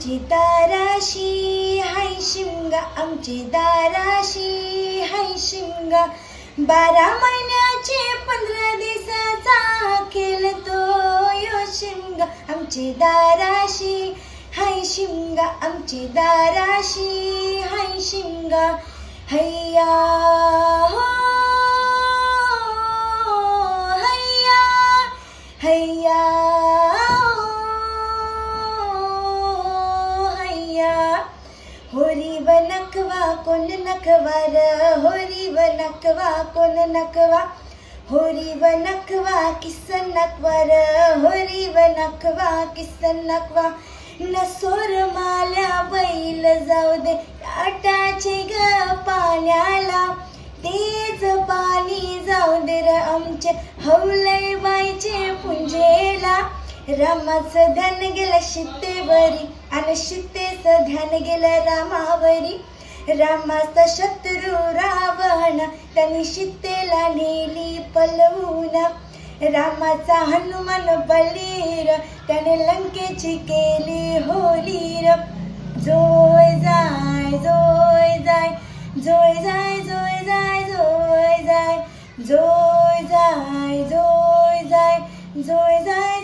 आमची दाराशी हाय शिमगा, आमची दाराशी हाय शिमगा. 12 महिन्याचे 15 दिवसाचा खेळतो यो शिमगा. आमची दाराशी हाय शिमगा, आमची दाराशी हाय शिमगा. हैया हो हैया हैया होरी व नखवा कोण नखवार, होरी व नखवा कोण नखवा. होरी व नखवा किसन नखवार, होरी व नखवा किसन नखवा. नसोर माल्या बैल जाऊ दे टाटाचे ग पाण्याला, तेज पाणी जाऊ दे र आमचे हवलय बाईचे पुंजेला. रामाचं ध्यान गेलं सीतेवरी आणि सीतेचं ध्यान गेलं रामावरी. रामाचा शत्रू रावण त्याने सीतेला नेली पलवून. रामाचा हनुमान बलीर त्याने लंकेची केली होलीर. जोय जाय जोय जाय जोय जाय जोय जाय जोय जाय जोय जाय जोय जाय जोय जाय